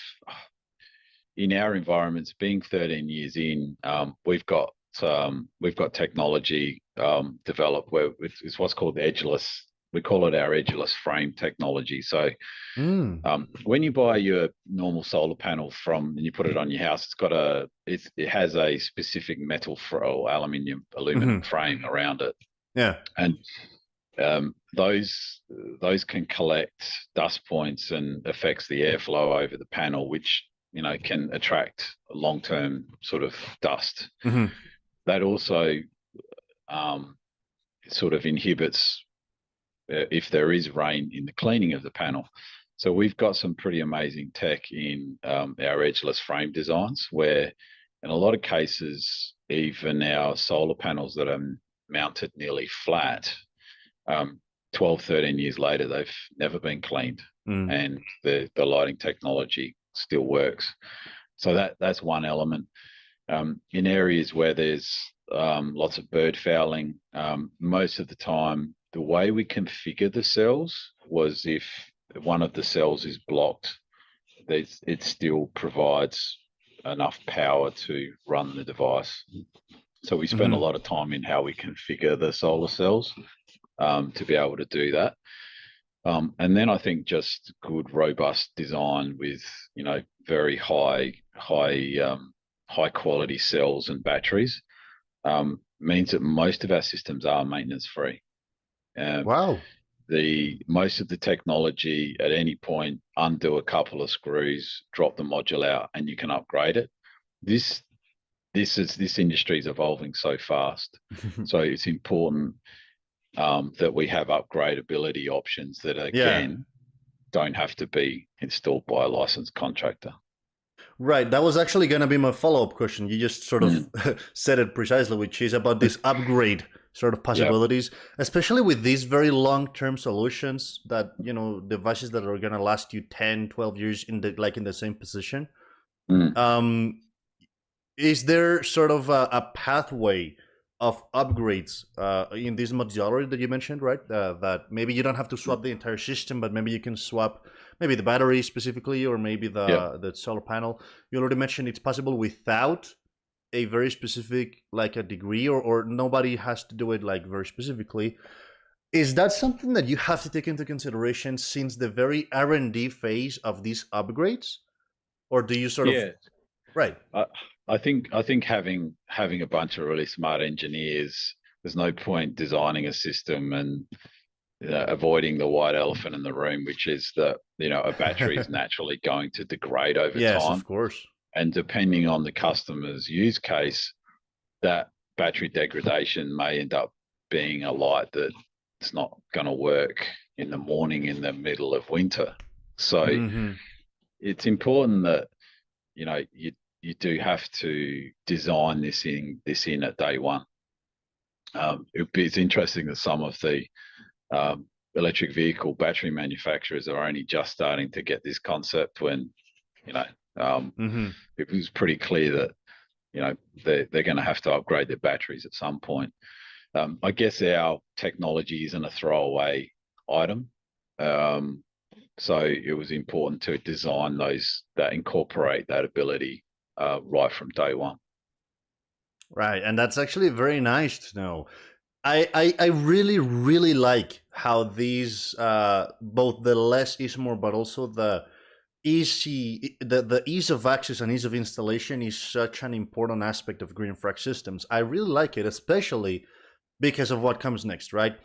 in our environments, being 13 years in, we've got technology developed where it's what's called edgeless. We call it our edgeless frame technology. So Mm. when you buy your normal solar panel from and you put it on your house, it has a specific metal or aluminum Hmm. frame around it, Yeah. and those can collect dust points and affects the airflow over the panel, which can attract long-term sort of dust. Hmm. That also um, sort of inhibits if there is rain in the cleaning of the panel. So we've got some pretty amazing tech in our edgeless frame designs, where in a lot of cases, even our solar panels that are mounted nearly flat, um, 12, 13 years later, they've never been cleaned, Mm. and the lighting technology still works. So that's one element. In areas where there's lots of bird fouling, most of the time, the way we configure the cells was if one of the cells is blocked, it still provides enough power to run the device. So we spend a Hmm. lot of time in how we configure the solar cells to be able to do that. And then I think just good, robust design with very high quality cells and batteries means that most of our systems are maintenance free. Um, Wow. the most of the technology at any point, undo a couple of screws, drop the module out, and you can upgrade it. This this industry is evolving so fast, so it's important that we have upgradability options that Yeah. again don't have to be installed by a licensed contractor. Right. That was actually going to be my follow-up question. You just sort of Mm. said it precisely, which is about this upgrade sort of Yeah. possibilities, especially with these very long-term solutions that, devices that are going to last you 10, 12 years in the same position. Mm. Um, is there sort of a pathway of upgrades in this modularity that you mentioned, right? That maybe you don't have to swap the entire system, but maybe you can swap maybe the battery specifically, or maybe Yeah. the solar panel. You already mentioned it's possible without a very specific like a degree, or nobody has to do it like very specifically. Is that something that you have to take into consideration since the very R&D phase of these upgrades, or do you sort of Yeah. right? I, I think having a bunch of really smart engineers, there's no point designing a system and avoiding the white elephant in the room, which is that, a battery is naturally going to degrade over Yes, time. of course. And depending on the customer's use case, that battery degradation may end up being a light that it's not going to work in the morning in the middle of winter. So Mm-hmm. it's important that, you do have to design this in at day one. It's interesting that some of the electric vehicle battery manufacturers are only just starting to get this concept when, Mm-hmm. it was pretty clear that, they're going to have to upgrade their batteries at some point. I guess our technology isn't a throwaway item. So it was important to design those that incorporate that ability right from day one. Right, and that's actually very nice to know. I really really like how these both the less is more, but also the ease of access and ease of installation is such an important aspect of GreenFrag systems. I really like it, especially because of what comes next. Right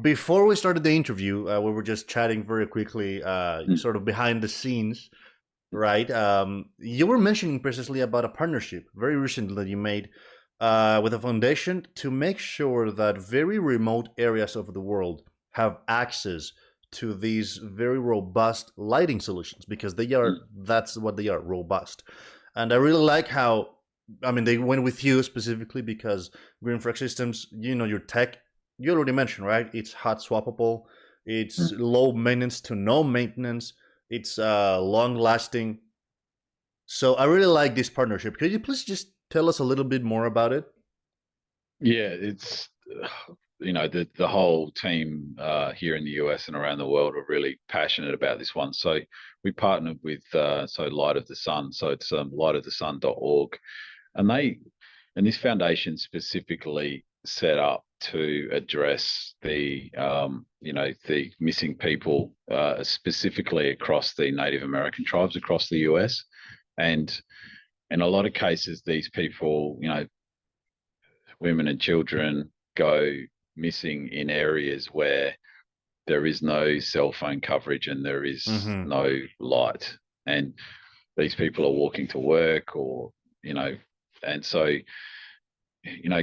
before we started the interview, we were just chatting very quickly, Mm. sort of behind the scenes. Right, you were mentioning precisely about a partnership very recently that you made with a foundation to make sure that very remote areas of the world have access to these very robust lighting solutions because they are Mm. that's what they are, robust. And I really like how, I mean, they went with you specifically because GreenFrag Systems, your tech, you already mentioned, right? It's hot swappable, it's Mm. low maintenance to no maintenance, it's long lasting. So I really like this partnership. Could you please just tell us a little bit more about it? Yeah, it's the whole team here in the US and around the world are really passionate about this one. So we partnered with Light of the Sun. So it's lightofthesun.org, and this foundation specifically set up to address the missing people, specifically across the Native American tribes across the US. And in a lot of cases, these people, women and children, go missing in areas where there is no cell phone coverage and there is Mm-hmm. no light. And these people are walking to work and so,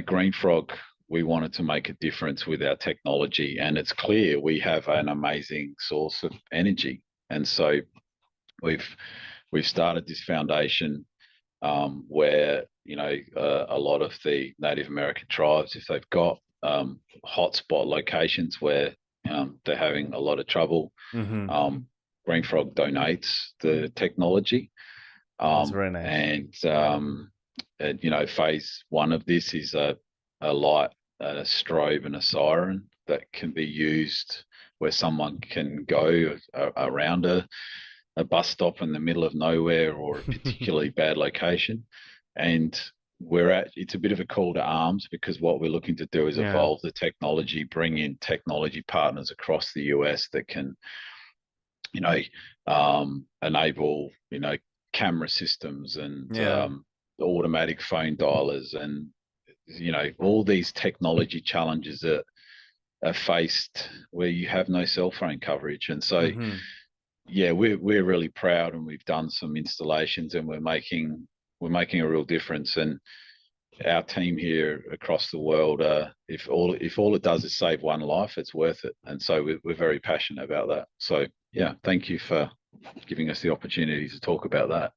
Green Frog, we wanted to make a difference with our technology. And it's clear we have an amazing source of energy. And so we've started this foundation where a lot of the Native American tribes, if they've got hotspot locations where they're having a lot of trouble, Mm-hmm. Green Frog donates the technology. That's very nice. Phase one of this is a light, a strobe, and a siren that can be used where someone can go around a bus stop in the middle of nowhere or a particularly bad location. And it's a bit of a call to arms because what we're looking to do is Yeah. evolve the technology, bring in technology partners across the US that can, enable, camera systems and Yeah. automatic phone dialers and, all these technology challenges that are faced where you have no cell phone coverage. And so, Mm-hmm. yeah, we're really proud, and we've done some installations, and we're making a real difference. And our team here across the world, if all it does is save one life, it's worth it. And so we're very passionate about that. So yeah, thank you for giving us the opportunity to talk about that.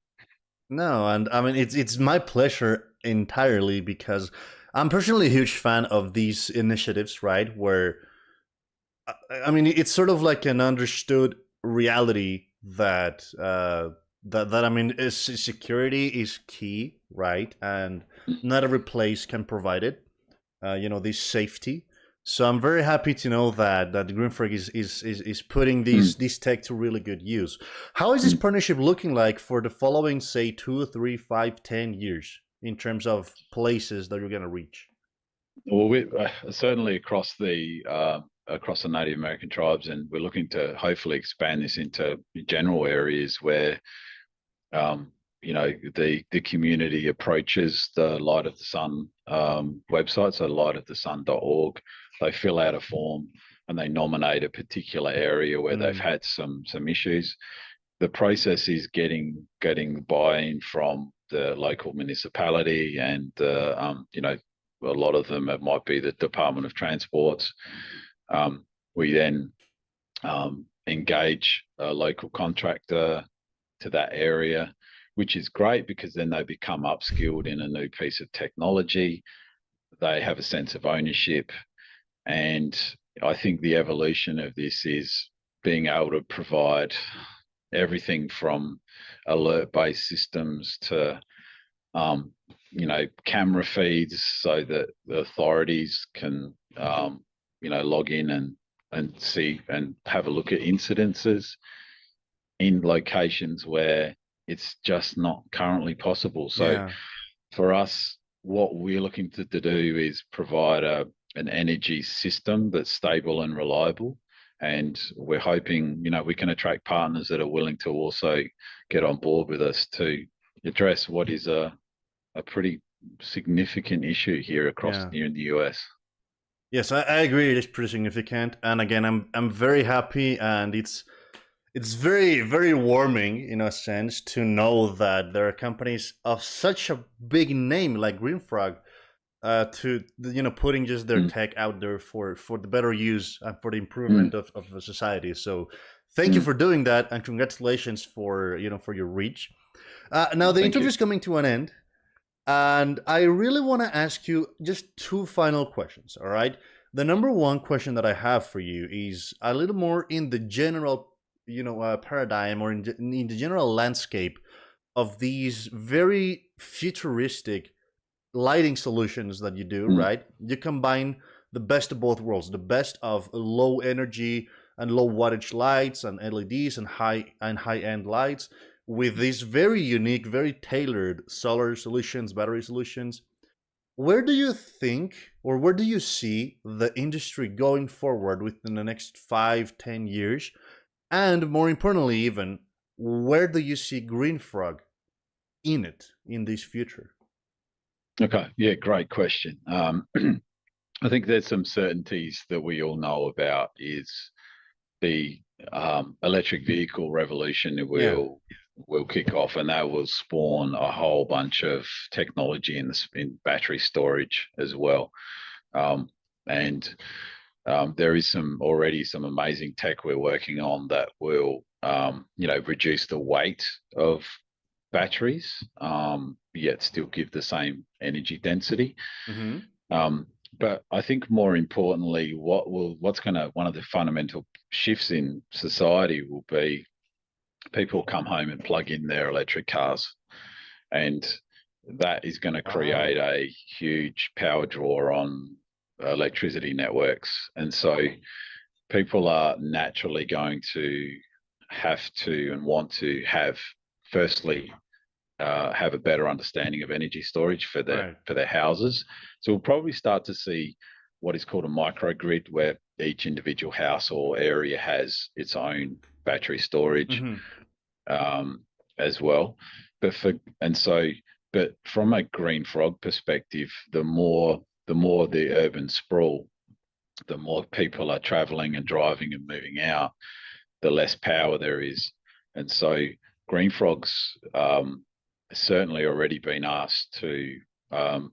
No, and I mean it's my pleasure entirely because I'm personally a huge fan of these initiatives, right? Where I mean it's sort of like an understood reality that that I mean security is key, right? And not every place can provide it. This safety. So I'm very happy to know that Greenfrag is putting Mm. these tech to really good use. How is this Mm. partnership looking like for the following, say, 2, 3, 5, 10 years in terms of places that you're gonna reach? Well, we certainly across the Native American tribes, and we're looking to hopefully expand this into general areas where the community approaches the Light of the Sun website, so lightofthesun.org. They fill out a form, and they nominate a particular area where they've Mm. had some issues. The process is getting buy-in from the local municipality, and you know, a lot of them, it might be the Department of Transports. We then engage a local contractor to that area, which is great because then they become upskilled in a new piece of technology. They have a sense of ownership, and I think the evolution of this is being able to provide everything from alert-based systems to you know, camera feeds so that the authorities can you know, log in and see and have a look at incidences in locations where it's just not currently possible. So Yeah. for us, what we're looking to do is provide an energy system that's stable and reliable. And we're hoping, you know, we can attract partners that are willing to also get on board with us to address what is a pretty significant issue here across Yeah. here in the US. Yes, I agree. It is pretty significant, and again, I'm very happy, and it's very warming in a sense to know that there are companies of such a big name like GreenFrog, to you know, putting just their Mm, tech out there for the better use and for the mm, improvement of the society. So thank you mm. for doing that, and congratulations for, you know, for your reach. Now the Thank interview you. is coming to an end, and I really want to ask you just two final questions. All right. The number one question that I have for you is a little more in the general, you know, paradigm, or in the general landscape of these very futuristic lighting solutions that you do, Mm, right? You combine the best of both worlds, the best of low energy and low wattage lights and LEDs and high end lights with these very unique, very tailored solar solutions, battery solutions. Where do you think, or where do you see the industry going forward within the next 5, 10 years? And more importantly, even, where do you see GreenFrog in it in this future? okay. Yeah, great question. I think there's some certainties that we all know about is the electric vehicle revolution Yeah. will kick off, and that will spawn a whole bunch of technology in battery storage as well. Um, and there is already some amazing tech we're working on that will you know, reduce the weight of batteries, yet still give the same energy density. Mm-hmm. Um, but I think more importantly, one of the fundamental shifts in society will be people come home and plug in their electric cars, and that is going to create Wow. a huge power draw on electricity networks. And so people are naturally going to have to and want to have, firstly, have a better understanding of energy storage Right. for their houses. So we'll probably start to see what is called a microgrid, where each individual house or area has its own battery storage, Mm-hmm. um, as well. But for and so, but from a GreenFrog perspective, the more the urban sprawl, the more people are traveling and driving and moving out, the less power there is. And so GreenFrog's certainly already been asked to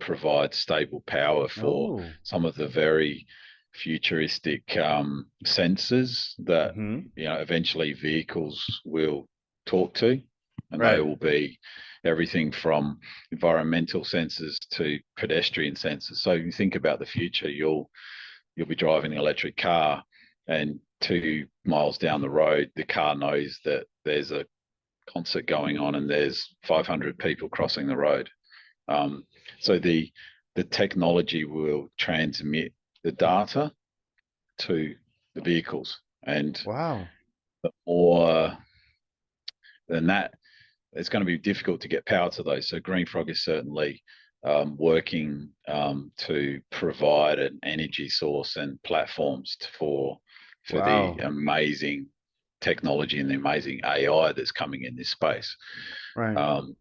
provide stable power for Oh. some of the very futuristic sensors that, Mm-hmm. you know, eventually vehicles will talk to, and they Right. will be everything from environmental sensors to pedestrian sensors. So you think about the future, you'll be driving an electric car, and 2 miles down the road, the car knows that there's a concert going on and there's 500 people crossing the road. Um, so the technology will transmit the data to the vehicles, and Wow. the more than that, it's going to be difficult to get power to those. So GreenFrog is certainly working to provide an energy source and platforms for the Wow. amazing technology and the amazing AI that's coming in this space. Right. Um,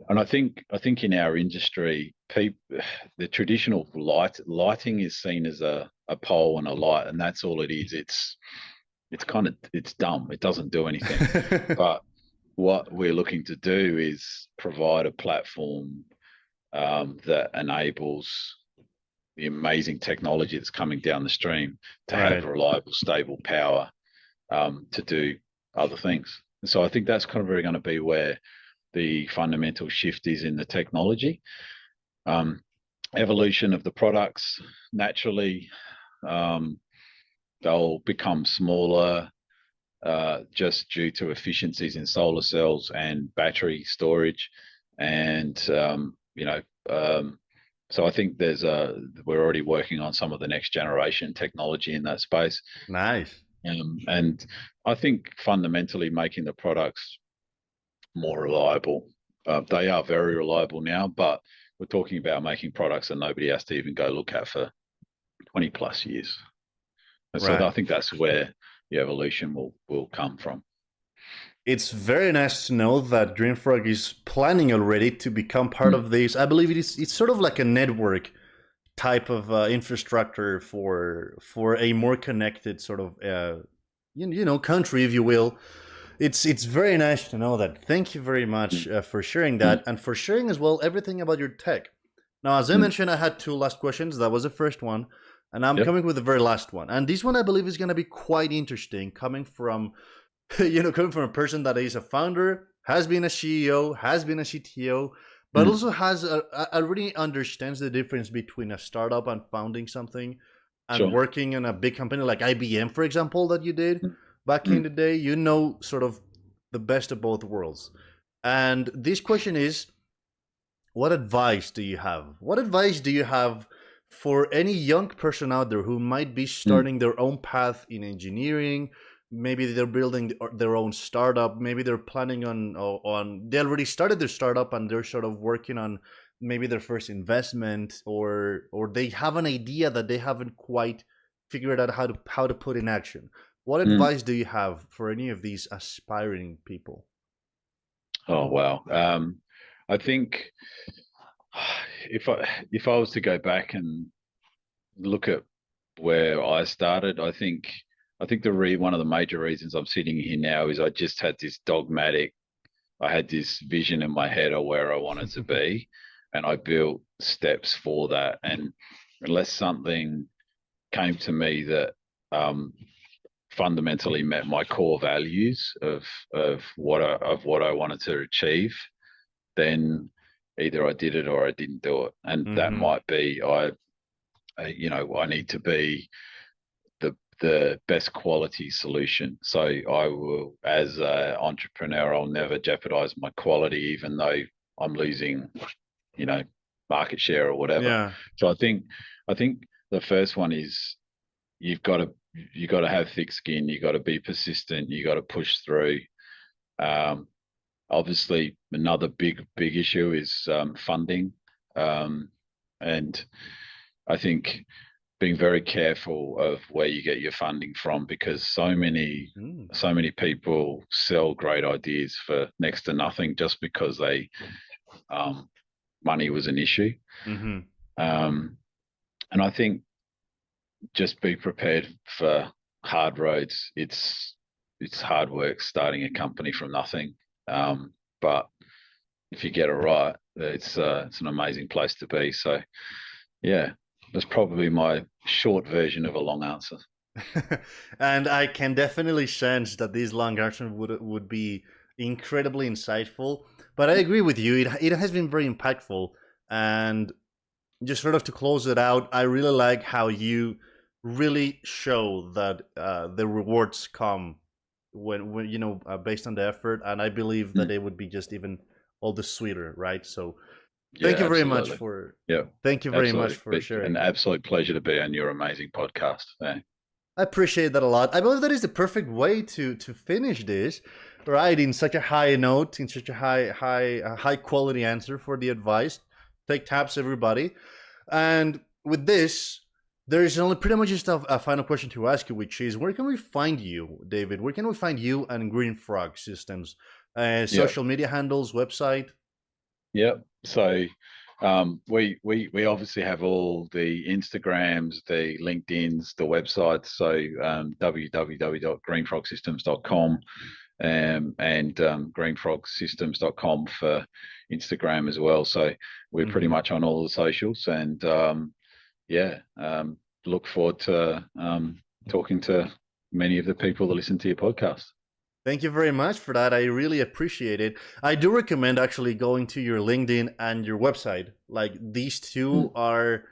And I think in our industry, the traditional lighting is seen as a pole and a light, and that's all it is. It's kind of it's dumb. It doesn't do anything. But what we're looking to do is provide a platform that enables the amazing technology that's coming down the stream to have Right. reliable, stable power to do other things. So I think that's kind of really going to be where the fundamental shift is in the technology. Evolution of the products, naturally, they'll become smaller just due to efficiencies in solar cells and battery storage. And, so I think we're already working on some of the next generation technology in that space. Nice. And I think fundamentally making the products more reliable. They are very reliable now, but we're talking about making products that nobody has to even go look at for 20 plus years. And so I Right. think that's where the evolution will come from. It's very nice to know that Dreamfrog is planning already to become part Mm. of this. I believe it's sort of like a network type of infrastructure for a more connected sort of country, if you will. It's very nice to know that. Thank you very much Mm. for sharing Mm. that, and for sharing as well everything about your tech. Now, as I Mm. mentioned, I had two last questions. That was the first one, and I'm Yep. coming with the very last one. And this one, I believe, is going to be quite interesting, coming from coming from a person that is a founder, has been a CEO, has been a CTO, but Mm. also has really understands the difference between a startup and founding something, and Sure. working in a big company like IBM, for example, that you did Mm. back in Mm. the day. You know, sort of the best of both worlds. And this question is, what advice do you have? What advice do you have for any young person out there who might be Mm. starting their own path in engineering? Maybe they're building their own startup. Maybe they're planning on they already started their startup and they're sort of working on maybe their first investment, or they have an idea that they haven't quite figured out how to put in action. What Mm. advice do you have for any of these aspiring people? Oh wow. I think if I was to go back and look at where I started, I think one of the major reasons I'm sitting here now is I just had this dogmatic. I had this vision in my head of where I wanted to be, and I built steps for that. And unless something came to me that fundamentally met my core values of what I wanted to achieve, then either I did it or I didn't do it. And that Hmm. might be I need to be the best quality solution. So I will, as an entrepreneur, I'll never jeopardize my quality, even though I'm losing, you know, market share or whatever. Yeah. So I think the first one is you've got to have thick skin. You got to be persistent. You got to push through. Um, Obviously, another big issue is funding, and I think being very careful of where you get your funding from, because Mm. so many people sell great ideas for next to nothing just because um, money was an issue. Hmm. Um, and I think just be prepared for hard roads. It's hard work starting a company from nothing, but if you get it right, it's an amazing place to be. So yeah, that's probably my short version of a long answer. And I can definitely sense that this long answer would be incredibly insightful. But I agree with you; it has been very impactful. And just sort of to close it out, I really like how you really show that the rewards come when based on the effort, and I believe that Mm. it would be just even all the sweeter, right? So Yeah, thank you very much absolutely. for Yeah, thank you very much absolutely. for An sharing. absolute pleasure to be on your amazing podcast. Yeah. I appreciate that a lot. I believe that is the perfect way to finish this, right? In such a high note, in such a high quality answer for the advice. Take taps, everybody. And with this, there is only pretty much just a final question to ask you, which is, where can we find you, David? Where can we find you and Green Frog Systems? Yeah. Social media handles, website. Yep. So we obviously have all the Instagrams, the LinkedIn's, the websites. So www.greenfrogsystems.com and greenfrogsystems.com for Instagram as well. So we're pretty much on all the socials, and look forward to talking to many of the people that listen to your podcast. Thank you very much for that. I really appreciate it. I do recommend actually going to your LinkedIn and your website. Like, these two are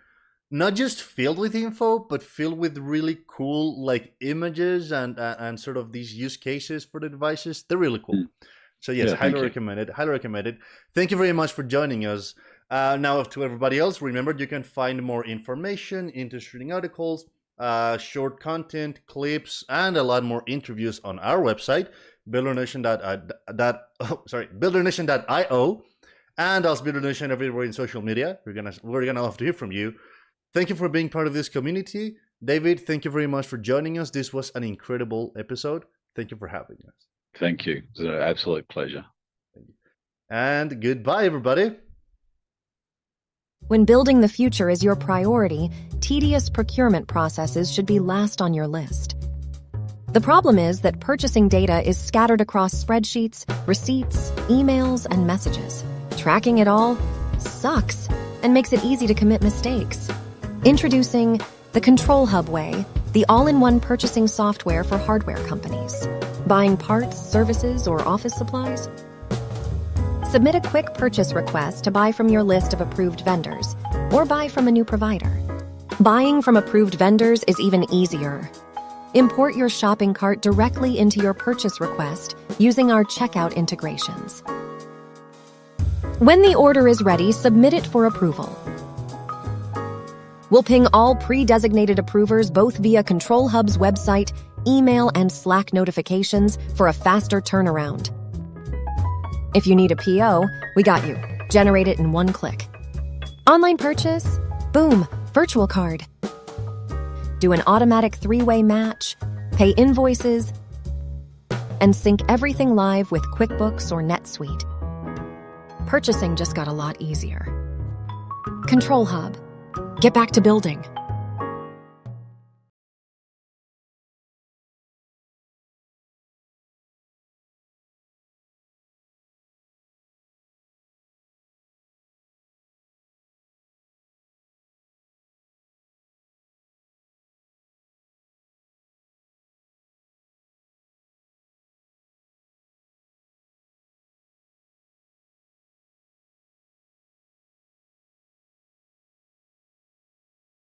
not just filled with info, but filled with really cool like images and sort of these use cases for the devices. They're really cool. So yes, Yeah, highly recommend it. Highly recommend it. Thank you very much for joining us. Now, to everybody else, remember you can find more information, interesting articles, short content, clips, and a lot more interviews on our website, buildernation.io, and also BuilderNation everywhere in social media. We're gonna love to hear from you. Thank you for being part of this community. David, thank you very much for joining us. This was an incredible episode. Thank you for having us. Thank you. It's an absolute pleasure. And goodbye, everybody. When building the future is your priority, tedious procurement processes should be last on your list. The problem is that purchasing data is scattered across spreadsheets, receipts, emails, and messages. Tracking it all sucks and makes it easy to commit mistakes. Introducing the Control Hub Way, the all-in-one purchasing software for hardware companies. Buying parts, services, or office supplies? Submit a quick purchase request to buy from your list of approved vendors, or buy from a new provider. Buying from approved vendors is even easier. Import your shopping cart directly into your purchase request using our checkout integrations. When the order is ready, submit it for approval. We'll ping all pre-designated approvers both via Control Hub's website, email, and Slack notifications for a faster turnaround. If you need a PO, we got you. Generate it in one click. Online purchase? Boom, virtual card. Do an automatic three-way match, pay invoices, and sync everything live with QuickBooks or NetSuite. Purchasing just got a lot easier. Control Hub. Get back to building.